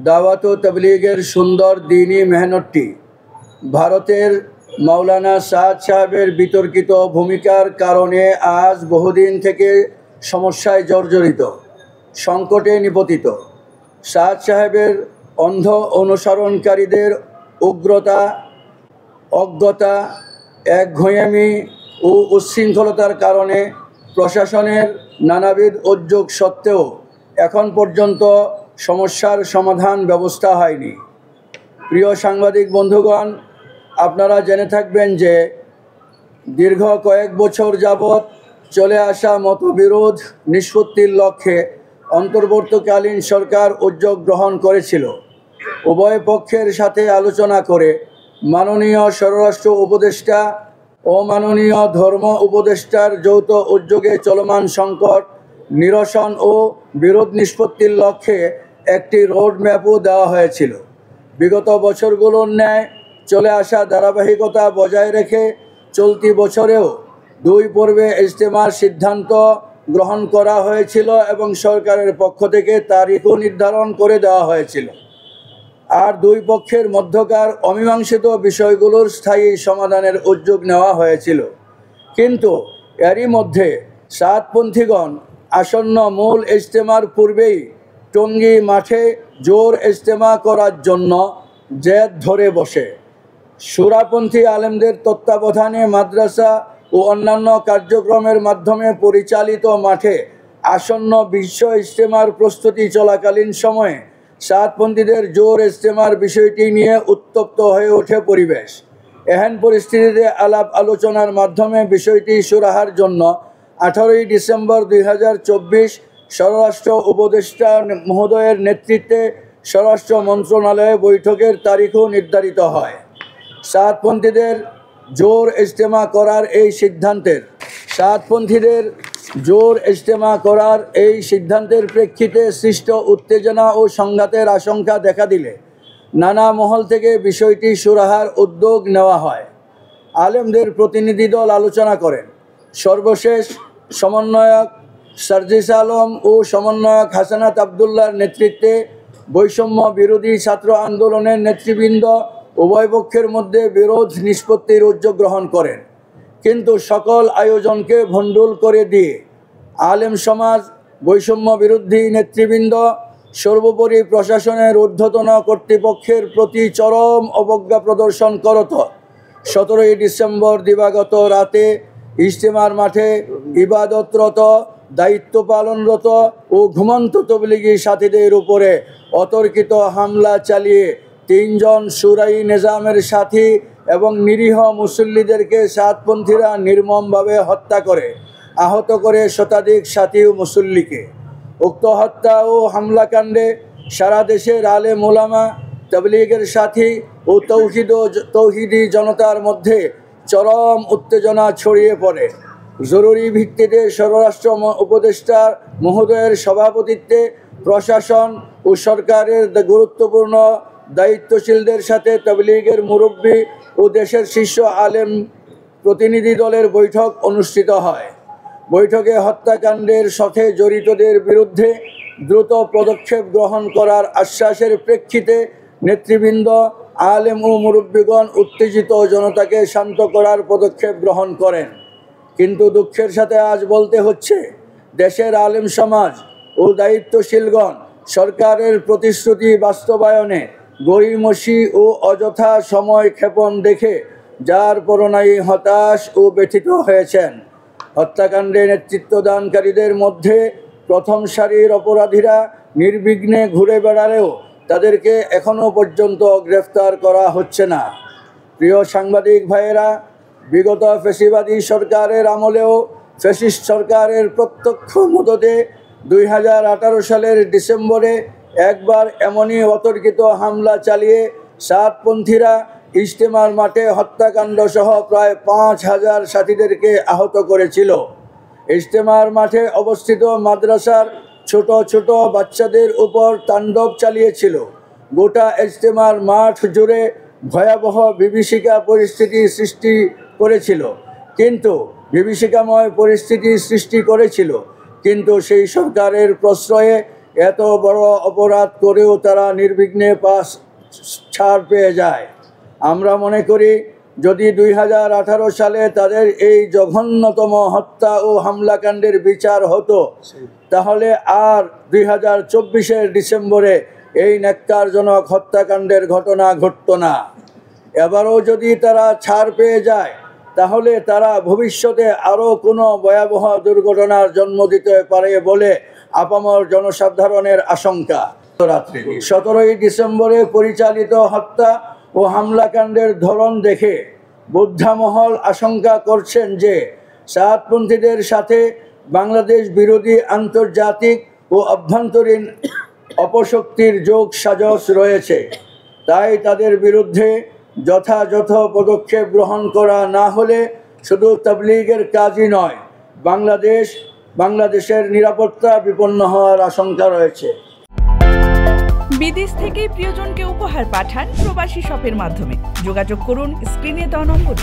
দাওয়াত ও তবলিগের সুন্দর দ্বীনি মেহনতটি ভারতের মাওলানা সাদ সাহেবের বিতর্কিত ভূমিকার কারণে আজ বহুদিন থেকে সমস্যায় জর্জরিত, সংকটে নিপতিত। সাদ সাহেবের অন্ধ অনুসরণকারীদের উগ্রতা, অজ্ঞতা, একঘেয়েমি ও উচ্ছৃঙ্খলতার কারণে প্রশাসনের নানাবিধ উদ্যোগ সত্ত্বেও এখন পর্যন্ত সমস্যার সমাধান ব্যবস্থা হয়নি। প্রিয় সাংবাদিক বন্ধুগণ, আপনারা জেনে থাকবেন যে দীর্ঘ কয়েক বছর যাবৎ চলে আসা মতবিরোধ নিষ্পত্তির লক্ষ্যে অন্তর্বর্তীকালীন সরকার উদ্যোগ গ্রহণ করেছিল। উভয় পক্ষের সাথে আলোচনা করে মাননীয় স্বরাষ্ট্র উপদেষ্টা ও মাননীয় ধর্ম উপদেষ্টার যৌথ উদ্যোগে চলমান সংকট নিরসন ও বিরোধ নিষ্পত্তির লক্ষ্যে একটি রোডম্যাপও দেওয়া হয়েছিল। বিগত বছরগুলোর ন্যায় চলে আসা ধারাবাহিকতা বজায় রেখে চলতি বছরেও 2 পর্বে ইজতেমার সিদ্ধান্ত গ্রহণ করা হয়েছিল এবং সরকারের পক্ষ থেকে তারিখও নির্ধারণ করে দেওয়া হয়েছিল। আর 2 পক্ষের মধ্যকার অমীমাংসিত বিষয়গুলোর স্থায়ী সমাধানের উদ্যোগ নেওয়া হয়েছিল। কিন্তু এরই মধ্যে সাতপন্থীগণ আসন্ন মূল ইজতেমার পূর্বেই টঙ্গী মাঠে জোর ইজতেমা করার জন্য জেদ ধরে বসে সুরাপন্থী আলেমদের তত্ত্বাবধানে মাদ্রাসা ও অন্যান্য কার্যক্রমের মাধ্যমে পরিচালিত মাঠে আসন্ন বিশ্ব ইজতেমার প্রস্তুতি চলাকালীন সময়ে সাতপন্থীদের জোর ইজতেমার বিষয়টি নিয়ে উত্তপ্ত হয়ে ওঠে পরিবেশ। এহেন পরিস্থিতিতে আলাপ আলোচনার মাধ্যমে বিষয়টি সুরাহার জন্য 18ই ডিসেম্বর 2024 স্বরাষ্ট্র উপদেষ্টা মহোদয়ের নেতৃত্বে স্বরাষ্ট্র মন্ত্রণালয়ে বৈঠকের তারিখও নির্ধারিত হয়। সাতপন্থীদের জোর ইজতেমা করার এই সিদ্ধান্তের প্রেক্ষিতে সৃষ্ট উত্তেজনা ও সংঘাতের আশঙ্কা দেখা দিলে নানা মহল থেকে বিষয়টি সুরাহার উদ্যোগ নেওয়া হয়। আলেমদের প্রতিনিধি দল আলোচনা করেন। সর্বশেষ সমন্বয়ক সার্জিস আলম ও সমন্বয়ক হাসানাত আবদুল্লার নেতৃত্বে বৈষম্য বিরোধী ছাত্র আন্দোলনের নেতৃবৃন্দ উভয় পক্ষের মধ্যে বিরোধ নিষ্পত্তির উদ্যোগ গ্রহণ করেন। কিন্তু সকল আয়োজনকে ভণ্ডুল করে দিয়ে আলেম সমাজ, বৈষম্য বিরোধী নেতৃবৃন্দ, সর্বোপরি প্রশাসনের ঊর্ধ্বতন কর্তৃপক্ষের প্রতি চরম অবজ্ঞা প্রদর্শন করত 17ই ডিসেম্বর দিবাগত রাতে ইজতেমার মাঠে ইবাদতরত, দায়িত্ব পালনরত ও ঘুমন্ত তবলিগি সাথীদের উপরে অতর্কিত হামলা চালিয়ে 3 জন সুরাই নিজামের সাথী এবং নিরীহ মুসল্লিদেরকে সাতপন্থীরা নির্মমভাবে হত্যা করে আহত করে শতাধিক সাথী ও মুসল্লিকে। উক্ত হত্যা ও হামলাকাণ্ডে সারা দেশের আলেম ওলামা, তবলিগের সাথী ও তৌহিদি জনতার মধ্যে চরম উত্তেজনা ছড়িয়ে পড়ে। জরুরি ভিত্তিতে স্বরাষ্ট্র উপদেষ্টা মহোদয়ের সভাপতিত্বে প্রশাসন ও সরকারের গুরুত্বপূর্ণ দায়িত্বশীলদের সাথে তবলিগের মুরব্বী ও দেশের শীর্ষ আলেম প্রতিনিধি দলের বৈঠক অনুষ্ঠিত হয়। বৈঠকে হত্যাকাণ্ডের সাথে জড়িতদের বিরুদ্ধে দ্রুত পদক্ষেপ গ্রহণ করার আশ্বাসের প্রেক্ষিতে নেতৃবৃন্দ, আলেম ও মুরব্বীগণ উত্তেজিত জনতাকে শান্ত করার পদক্ষেপ গ্রহণ করেন। কিন্তু দুঃখের সাথে আজ বলতে হচ্ছে, দেশের আলেম সমাজ ও দায়িত্বশীলগণ সরকারের প্রতিশ্রুতি বাস্তবায়নে গড়িমসি ও অযথা সময় ক্ষেপণ দেখে যার পরনাই হতাশ ও ব্যথিত হয়েছেন। হত্যাকাণ্ডে নেতৃত্বদানকারীদের মধ্যে প্রথম সারির অপরাধীরা নির্বিঘ্নে ঘুরে বেড়ালেও তাদেরকে এখনও পর্যন্ত গ্রেফতার করা হচ্ছে না। প্রিয় সাংবাদিক ভাইয়েরা, বিগত ফ্যাসিবাদী সরকারের আমলেও ফ্যাসিস্ট সরকারের প্রত্যক্ষ মদতে 2018 সালের ডিসেম্বরে একবার এমনই অতর্কিত হামলা চালিয়ে সাতপন্থীরা ইজতেমার মাঠে হত্যাকাণ্ড সহ প্রায় 5000 সাথীদেরকে আহত করেছিল। ইজতেমার মাঠে অবস্থিত মাদ্রাসার ছোট ছোট বাচ্চাদের উপর তাণ্ডব চালিয়েছিল। গোটা ইজতেমার মাঠ জুড়ে ভয়াবহ বিভীষিকা পরিস্থিতি সৃষ্টি করেছিল। কিন্তু সেই সরকারের প্রশ্রয়ে এত বড় অপরাধ করেও তারা নির্বিঘ্নে ছাড় পেয়ে যায়। আমরা মনে করি যদি 2018 সালে তাদের এই জঘন্যতম হত্যা ও হামলাকাণ্ডের বিচার হতো, তাহলে আর 2024-এর ডিসেম্বরে এই ন্যাক্কারজনক হত্যাকাণ্ডের ঘটনা ঘটত না। এবারও যদি তারা ছাড় পেয়ে যায়, তাহলে তারা ভবিষ্যতে আরও কোনো ভয়াবহ দুর্ঘটনার জন্ম দিতে পারে বলে আপামর জনসাধারণের আশঙ্কা। রাত্রি 17 ডিসেম্বরে পরিচালিত হত্যা ও হামলাকাণ্ডের ধরন দেখে বুদ্ধামহল আশঙ্কা করছেন যে সাতপন্থীদের সাথে বাংলাদেশ বিরোধী আন্তর্জাতিক ও অভ্যন্তরীণ অপশক্তির যোগ সাজশ রয়েছে। তাই তাদের বিরুদ্ধে যথাযথ পদক্ষেপ গ্রহণ করা না হলে শুধু তাবলীগের কাজই নয়, বাংলাদেশের নিরাপত্তা বিপন্ন হওয়ার আশঙ্কা রয়েছে। বিদেশ থেকে প্রিয়জনকে উপহার পাঠান প্রবাসী শপের মাধ্যমে। যোগাযোগ করুন স্ক্রিনে দেওয়া নম্বরে।